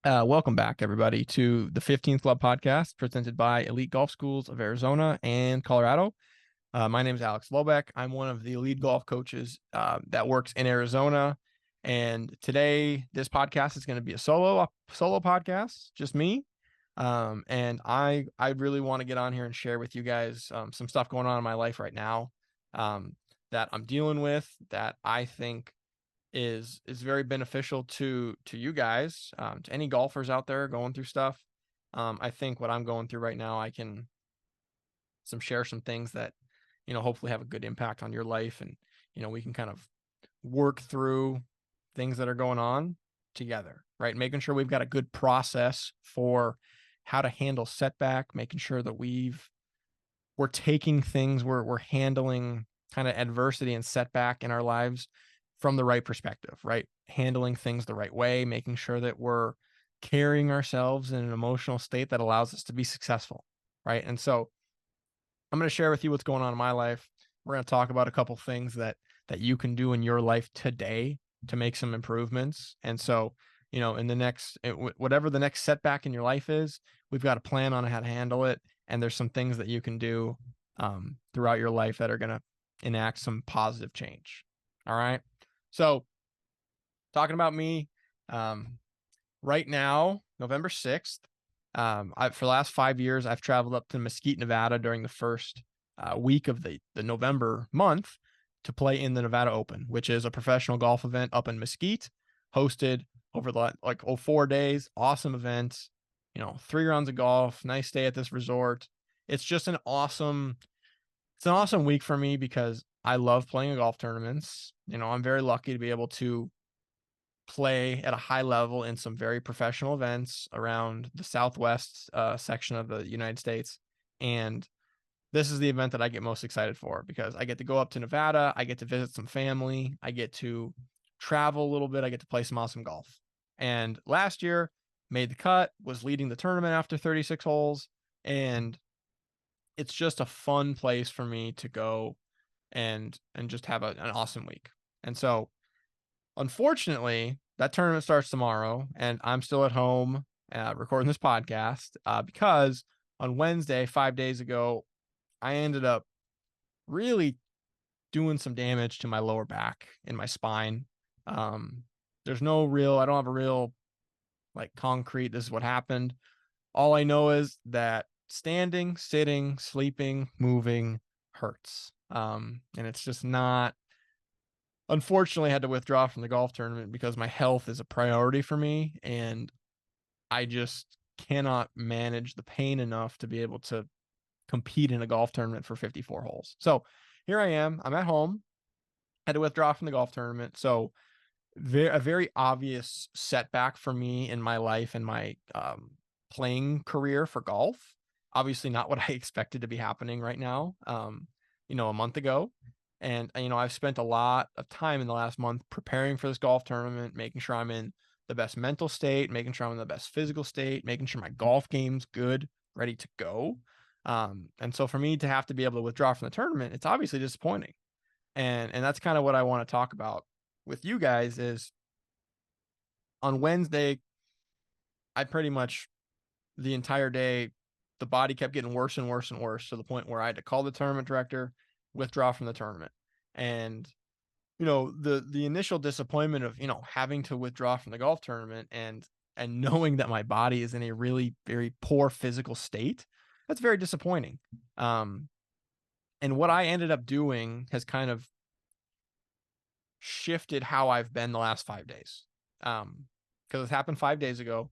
Welcome back, everybody, to the 15th Club podcast presented by Elite Golf Schools of Arizona and Colorado. My name is Alex Lobeck. I'm one of the lead golf coaches that works in Arizona. And today, this podcast is going to be a solo podcast, just me. And I really want to get on here and share with you guys some stuff going on in my life right now that I'm dealing with that I think is very beneficial to you guys, to any golfers out there going through stuff. I think what I'm going through right now, I can share some things that hopefully have a good impact on your life, and we can kind of work through things that are going on together, right? Making sure we've got a good process for how to handle setback, making sure that we're taking things, we're handling kind of adversity and setback in our lives from the right perspective, right? Handling things the right way, making sure that we're carrying ourselves in an emotional state that allows us to be successful, right? And so I'm going to share with you what's going on in my life. We're going to talk about a couple things that you can do in your life today to make some improvements. And so, in the next, whatever the next setback in your life is, we've got a plan on how to handle it. And there's some things that you can do throughout your life that are going to enact some positive change. All right. So, talking about me, right now, November 6th, for the last 5 years, I've traveled up to Mesquite, Nevada during the first week of the November month to play in the Nevada Open, which is a professional golf event up in Mesquite, hosted over the 4 days. Awesome event, 3 rounds of golf, nice stay at this resort. It's just it's an awesome week for me because I love playing golf tournaments. I'm very lucky to be able to play at a high level in some very professional events around the Southwest section of the United States. And this is the event that I get most excited for because I get to go up to Nevada. I get to visit some family. I get to travel a little bit. I get to play some awesome golf. And last year, made the cut, was leading the tournament after 36 holes. And it's just a fun place for me to go and just have an awesome week. And so, unfortunately, that tournament starts tomorrow, and I'm still at home recording this podcast because on Wednesday, 5 days ago, I ended up really doing some damage to my lower back and my spine. There's I don't have a real concrete, this is what happened. All I know is that standing, sitting, sleeping, moving hurts. And it's just not, unfortunately, I had to withdraw from the golf tournament because my health is a priority for me. And I just cannot manage the pain enough to be able to compete in a golf tournament for 54 holes. So here I am. I'm at home. Had to withdraw from the golf tournament. So a very obvious setback for me in my life and my playing career for golf. Obviously not what I expected to be happening right now, a month ago. And, I've spent a lot of time in the last month preparing for this golf tournament, making sure I'm in the best mental state, making sure I'm in the best physical state, making sure my golf game's good, ready to go. And so for me to have to be able to withdraw from the tournament, it's obviously disappointing. And that's kind of what I want to talk about with you guys is on Wednesday, I pretty much the entire day, the body kept getting worse and worse and worse to the point where I had to call the tournament director, withdraw from the tournament. And, the initial disappointment of, having to withdraw from the golf tournament and knowing that my body is in a really very poor physical state, that's very disappointing. And what I ended up doing has kind of shifted how I've been the last 5 days. Because it happened 5 days ago.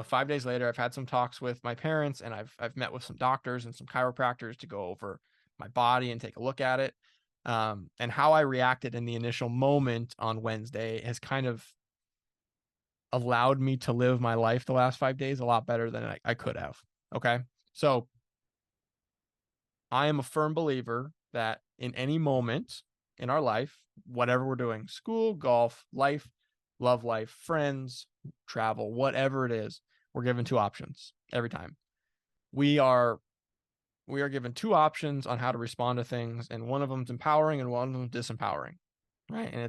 5 days later, I've had some talks with my parents, and I've met with some doctors and some chiropractors to go over my body and take a look at it. And how I reacted in the initial moment on Wednesday has kind of allowed me to live my life the last 5 days a lot better than I could have. Okay. So I am a firm believer that in any moment in our life, whatever we're doing, school, golf, life, love life, friends, travel, whatever it is, we're given two options every time. We are given two options on how to respond to things, and one of them is empowering and one of them is disempowering, right? And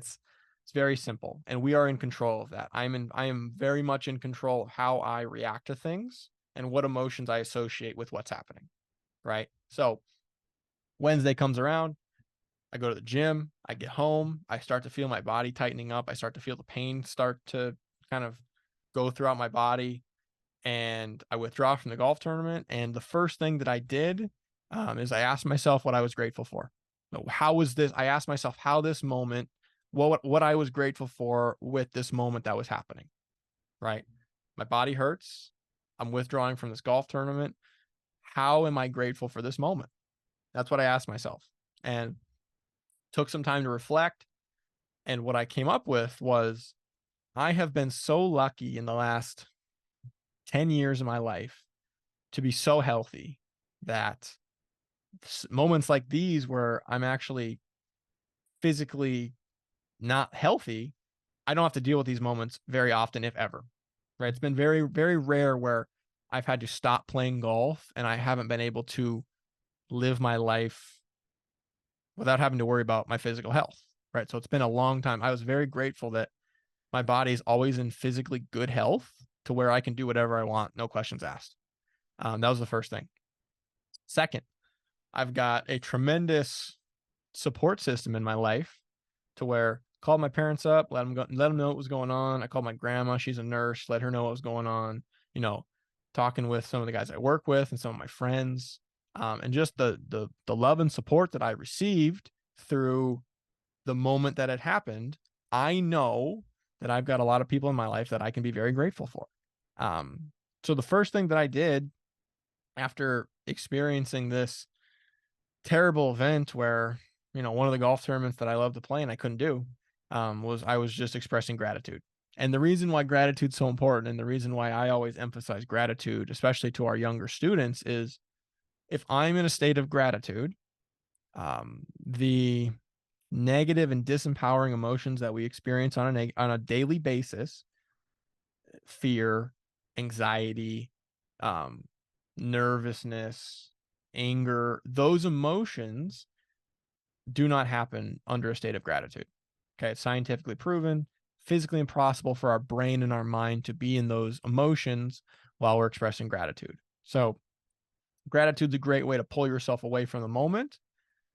It's very simple, and we are in control of that. I am very much in control of how I react to things and what emotions I associate with what's happening, right? So Wednesday comes around, I go to the gym, I get home, I start to feel my body tightening up, I start to feel the pain start to kind of go throughout my body, and I withdraw from the golf tournament. And the first thing that I did is I asked myself what I was grateful for. No, how was this? I asked myself how this moment, what I was grateful for with this moment that was happening. Right, my body hurts. I'm withdrawing from this golf tournament. How am I grateful for this moment? That's what I asked myself, and took some time to reflect. And what I came up with was I have been so lucky in the last 10 years of my life to be so healthy that moments like these where I'm actually physically not healthy, I don't have to deal with these moments very often, if ever. Right? It's been very, very rare where I've had to stop playing golf and I haven't been able to live my life without having to worry about my physical health. Right? So it's been a long time. I was very grateful that my body's always in physically good health to where I can do whatever I want, no questions asked. That was the first thing. Second, I've got a tremendous support system in my life to where called my parents up, let them know what was going on. I called my grandma, she's a nurse, let her know what was going on. You know, talking with some of the guys I work with and some of my friends, and just the love and support that I received through the moment that had happened. I know that I've got a lot of people in my life that I can be very grateful for. So the first thing that I did after experiencing this terrible event where, one of the golf tournaments that I love to play and I couldn't do, was I was just expressing gratitude. And the reason why gratitude's so important, and the reason why I always emphasize gratitude, especially to our younger students, is if I'm in a state of gratitude, the negative and disempowering emotions that we experience on a daily basis, fear, anxiety, um, nervousness, anger, those emotions do not happen under a state of gratitude. Okay, it's scientifically proven, physically impossible for our brain and our mind to be in those emotions while we're expressing gratitude. So, gratitude's a great way to pull yourself away from the moment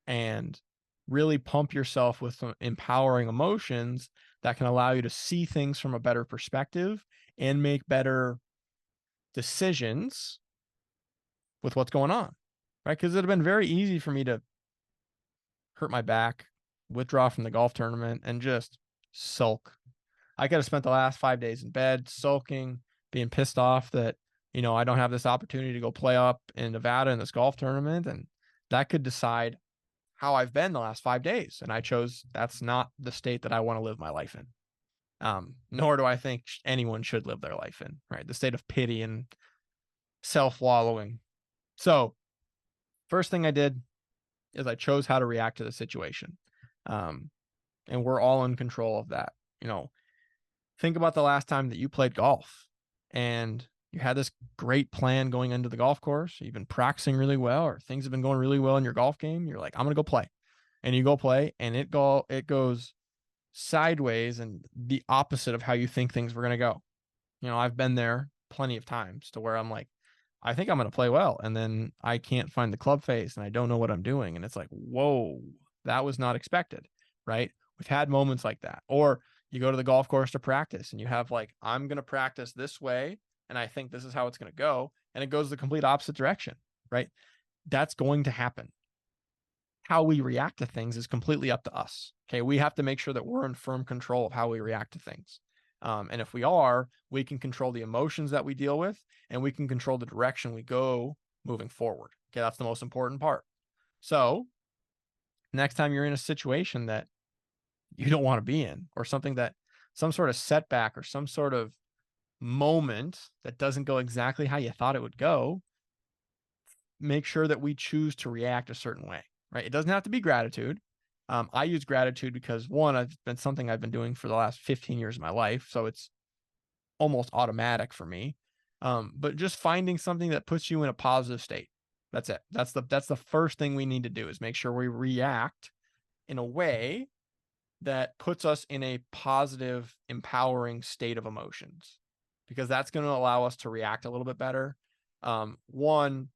and really pump yourself with some empowering emotions that can allow you to see things from a better perspective and make better decisions with what's going on, right? Because it'd have been very easy for me to hurt my back, withdraw from the golf tournament, and just sulk. I could have spent the last 5 days in bed sulking, being pissed off that, I don't have this opportunity to go play up in Nevada in this golf tournament. And that could decide how I've been the last 5 days. And I chose that's not the state that I want to live my life in. Nor do I think anyone should live their life in, right? The state of pity and self-wallowing. So first thing I did is I chose how to react to the situation. And we're all in control of that. Think about the last time that you played golf and you had this great plan going into the golf course. You've been practicing really well, or things have been going really well in your golf game. You're like, I'm going to go play. And you go play and it goes sideways and the opposite of how you think things were going to go. I've been there plenty of times to where I'm like, I think I'm going to play well. And then I can't find the club face and I don't know what I'm doing. And it's like, whoa, that was not expected. Right. We've had moments like that. Or you go to the golf course to practice and you have like, I'm going to practice this way. And I think this is how it's going to go. And it goes the complete opposite direction. Right. That's going to happen. How we react to things is completely up to us. Okay. We have to make sure that we're in firm control of how we react to things. And if we are, we can control the emotions that we deal with and we can control the direction we go moving forward. Okay. That's the most important part. So next time you're in a situation that you don't want to be in, or some sort of setback or some sort of moment that doesn't go exactly how you thought it would go, make sure that we choose to react a certain way, right? It doesn't have to be gratitude. I use gratitude because one, it's been something I've been doing for the last 15 years of my life. So it's almost automatic for me. But just finding something that puts you in a positive state. That's it. That's the first thing we need to do is make sure we react in a way that puts us in a positive, empowering state of emotions, because that's going to allow us to react a little bit better. One,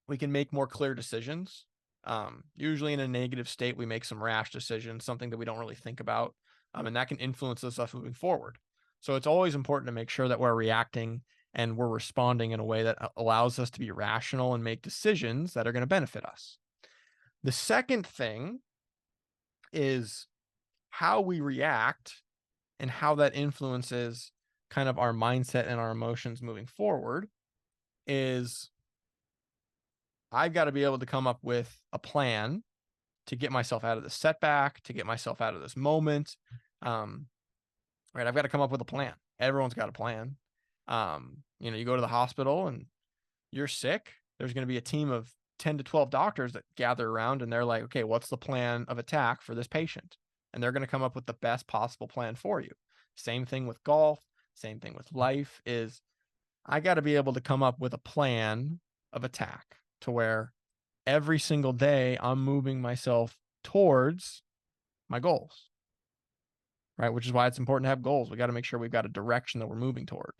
we can make more clear decisions. Usually in a negative state, we make some rash decisions, something that we don't really think about, and that can influence us moving forward. So it's always important to make sure that we're reacting and we're responding in a way that allows us to be rational and make decisions that are going to benefit us. The second thing is how we react and how that influences kind of our mindset and our emotions moving forward. Is I've got to be able to come up with a plan to get myself out of this setback, to get myself out of this moment. Right. I've got to come up with a plan. Everyone's got a plan. You go to the hospital and you're sick. There's going to be a team of 10 to 12 doctors that gather around and they're like, okay, what's the plan of attack for this patient? And they're going to come up with the best possible plan for you. Same thing with golf. Same thing with life. Is I got to be able to come up with a plan of attack to where every single day I'm moving myself towards my goals, right? Which is why it's important to have goals. We got to make sure we've got a direction that we're moving toward.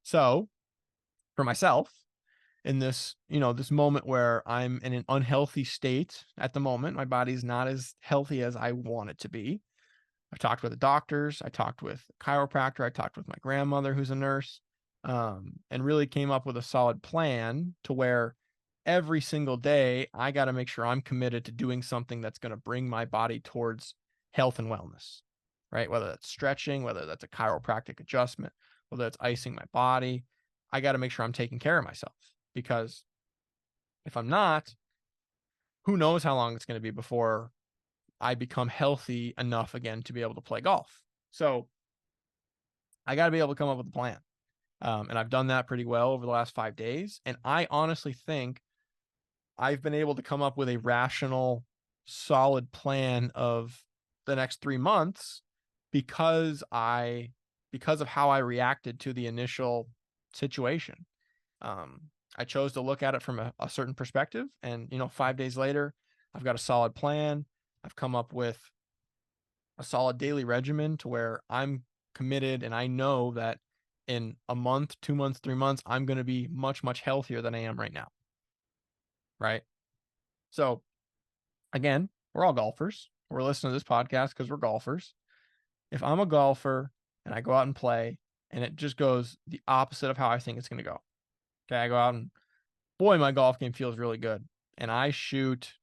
So for myself, in this, this moment where I'm in an unhealthy state at the moment, my body's not as healthy as I want it to be. I've talked with the doctors, I talked with a chiropractor, I talked with my grandmother who's a nurse, and really came up with a solid plan to where every single day I got to make sure I'm committed to doing something that's going to bring my body towards health and wellness, right? Whether that's stretching, whether that's a chiropractic adjustment, whether it's icing my body, I got to make sure I'm taking care of myself, because if I'm not, who knows how long it's going to be before I become healthy enough again to be able to play golf. So I got to be able to come up with a plan. And I've done that pretty well over the last 5 days. And I honestly think I've been able to come up with a rational, solid plan of the next 3 months because of how I reacted to the initial situation. I chose to look at it from a certain perspective, and 5 days later, I've got a solid plan. I've come up with a solid daily regimen to where I'm committed, and I know that in a month, 2 months, 3 months, I'm going to be much, much healthier than I am right now. Right. So again, we're all golfers. We're listening to this podcast because we're golfers. If I'm a golfer and I go out and play and it just goes the opposite of how I think it's going to go. Okay. I go out and boy, my golf game feels really good. And I shoot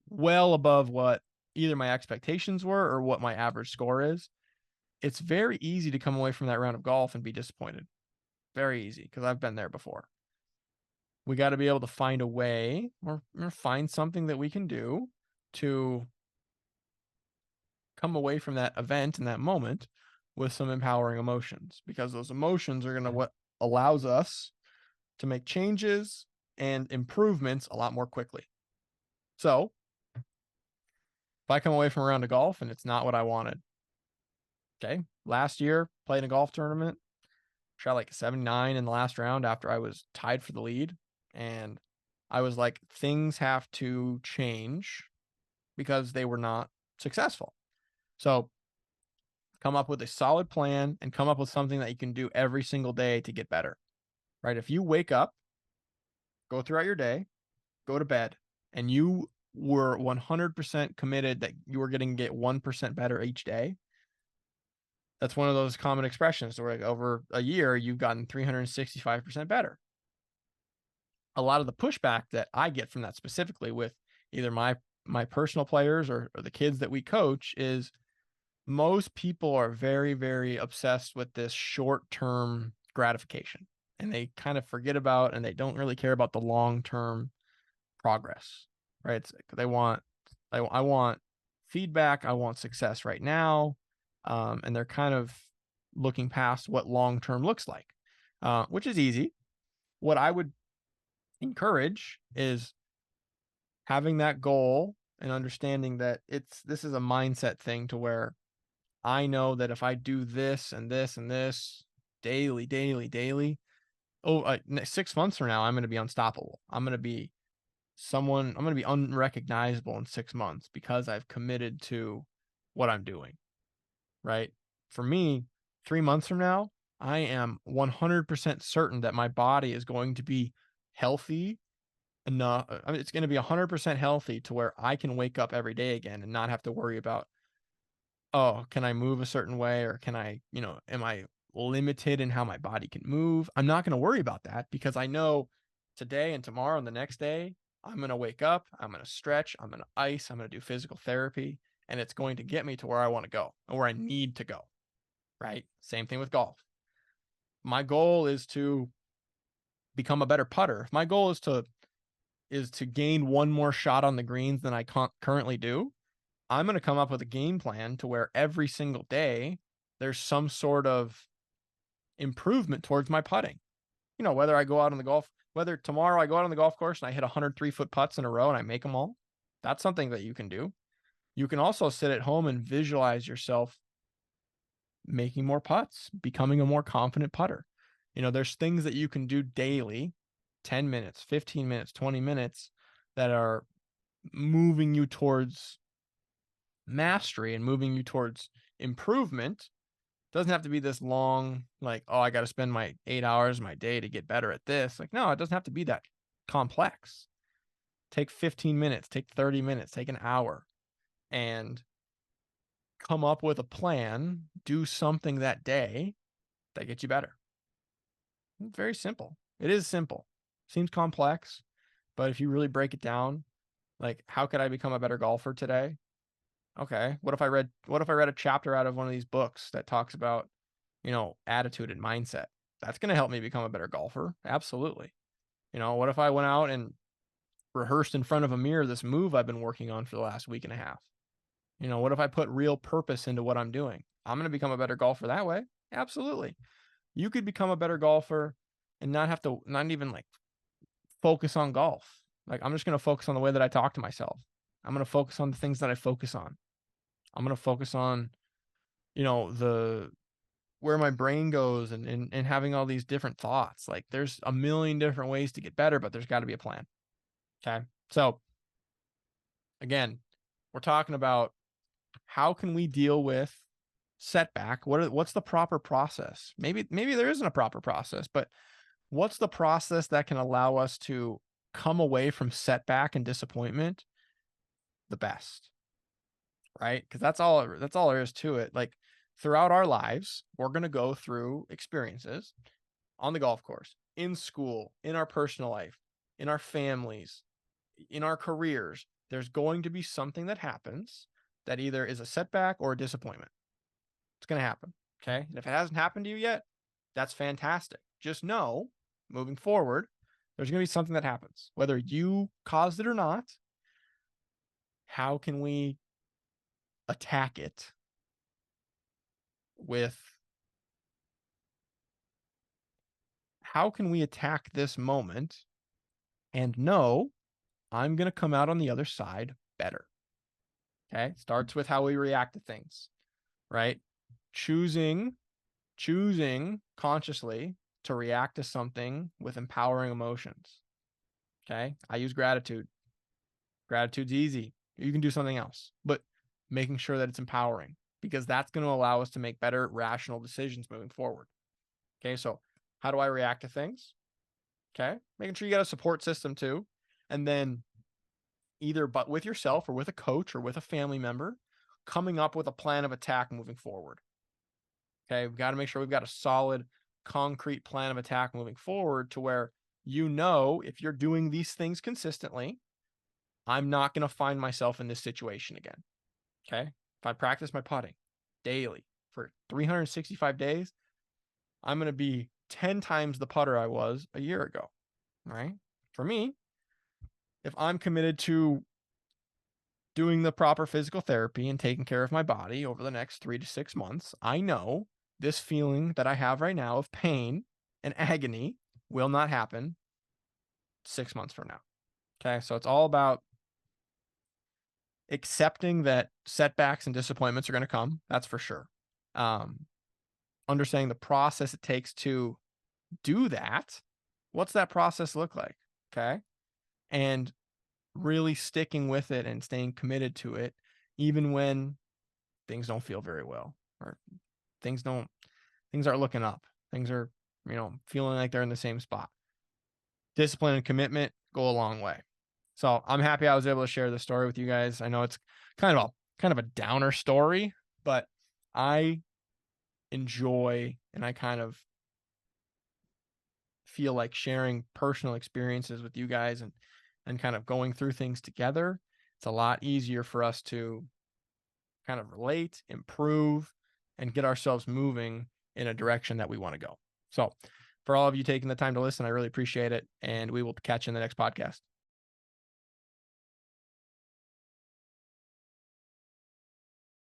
well above what either my expectations were or what my average score is. It's very easy to come away from that round of golf and be disappointed. Very easy, because I've been there before. We got to be able to find a way or find something that we can do to come away from that event and that moment with some empowering emotions, because those emotions are going to what allows us to make changes and improvements a lot more quickly. So if I come away from a round of golf and it's not what I wanted, okay, last year played a golf tournament, shot like a 79 in the last round after I was tied for the lead. And I was like, things have to change because they were not successful. So come up with a solid plan and come up with something that you can do every single day to get better, right? If you wake up, go throughout your day, go to bed, and you were 100% committed that you were going to get 1% better each day, that's one of those common expressions where over a year, you've gotten 365% better. A lot of the pushback that I get from that specifically with either my personal players or the kids that we coach is most people are very, very obsessed with this short-term gratification, and they kind of forget about and they don't really care about the long-term progress, right? I want feedback. I want success right now. And they're kind of looking past what long-term looks like, which is easy. What I would encourage is having that goal and understanding that this is a mindset thing to where I know that if I do this and this and this daily, 6 months from now, I'm going to be unstoppable. I'm going to be unrecognizable in 6 months because I've committed to what I'm doing, right? For me, 3 months from now, I am 100% certain that my body is going to be healthy enough. I mean, it's going to be 100% healthy to where I can wake up every day again and not have to worry about, oh, can I move a certain way, or can I, am I limited in how my body can move? I'm not going to worry about that because I know today and tomorrow and the next day, I'm going to wake up, I'm going to stretch, I'm going to ice, I'm going to do physical therapy, and it's going to get me to where I want to go and where I need to go, right? Same thing with golf. My goal is to become a better putter. If my goal is to gain one more shot on the greens than I currently do, I'm going to come up with a game plan to where every single day there's some sort of improvement towards my putting. Whether tomorrow I go out on the golf course and I hit 103-foot putts in a row and I make them all, that's something that you can do. You can also sit at home and visualize yourself making more putts, becoming a more confident putter. There's things that you can do daily, 10 minutes, 15 minutes, 20 minutes, that are moving you towards mastery and moving you towards improvement. Doesn't have to be this long, like, oh, I got to spend my 8 hours of my day to get better at this. Like, no, it doesn't have to be that complex. Take 15 minutes, take 30 minutes, take an hour, and come up with a plan, do something that day that gets you better. It's very simple. It is simple. Seems complex, but if you really break it down, like, how could I become a better golfer today? Okay, what if I read a chapter out of one of these books that talks about, attitude and mindset? That's going to help me become a better golfer. Absolutely. What if I went out and rehearsed in front of a mirror this move I've been working on for the last week and a half? What if I put real purpose into what I'm doing? I'm going to become a better golfer that way. Absolutely. You could become a better golfer and not even like focus on golf. Like, I'm just going to focus on the way that I talk to myself. I'm going to focus on the things that I focus on. I'm going to focus on, the where my brain goes, and having all these different thoughts. Like, there's a million different ways to get better, but there's got to be a plan. Okay. So again, we're talking about how can we deal with setback? What's the proper process? Maybe there isn't a proper process, but what's the process that can allow us to come away from setback and disappointment the best? Right? Because that's all there is to it. Like, throughout our lives, we're going to go through experiences on the golf course, in school, in our personal life, in our families, in our careers. There's going to be something that happens that either is a setback or a disappointment. It's going to happen. Okay. And if it hasn't happened to you yet, that's fantastic. Just know, moving forward, there's going to be something that happens, whether you caused it or not. How can we attack it how can we attack this moment and know I'm going to come out on the other side better? Okay. Starts with how we react to things, right? Choosing consciously to react to something with empowering emotions. Okay. I use gratitude. Gratitude's easy. You can do something else, but making sure that it's empowering, because that's going to allow us to make better, rational decisions moving forward. Okay. So how do I react to things? Okay. Making sure you got a support system too. And then either but with yourself or with a coach or with a family member, coming up with a plan of attack moving forward. Okay. We've got to make sure we've got a solid, concrete plan of attack moving forward to where, if you're doing these things consistently, I'm not going to find myself in this situation again. Okay. If I practice my putting daily for 365 days, I'm going to be 10 times the putter I was a year ago. Right. For me, if I'm committed to doing the proper physical therapy and taking care of my body over the next 3 to 6 months, I know this feeling that I have right now of pain and agony will not happen 6 months from now. Okay. So it's all about accepting that setbacks and disappointments are going to come. That's for sure. Understanding the process it takes to do that. What's that process look like? Okay. And really sticking with it and staying committed to it, even when things don't feel very well, or things aren't looking up. Things are, feeling like they're in the same spot. Discipline and commitment go a long way. So I'm happy I was able to share this story with you guys. I know it's kind of a downer story, but I enjoy, and I kind of feel like sharing personal experiences with you guys, and kind of going through things together. It's a lot easier for us to kind of relate, improve, and get ourselves moving in a direction that we want to go. So for all of you taking the time to listen, I really appreciate it. And we will catch you in the next podcast.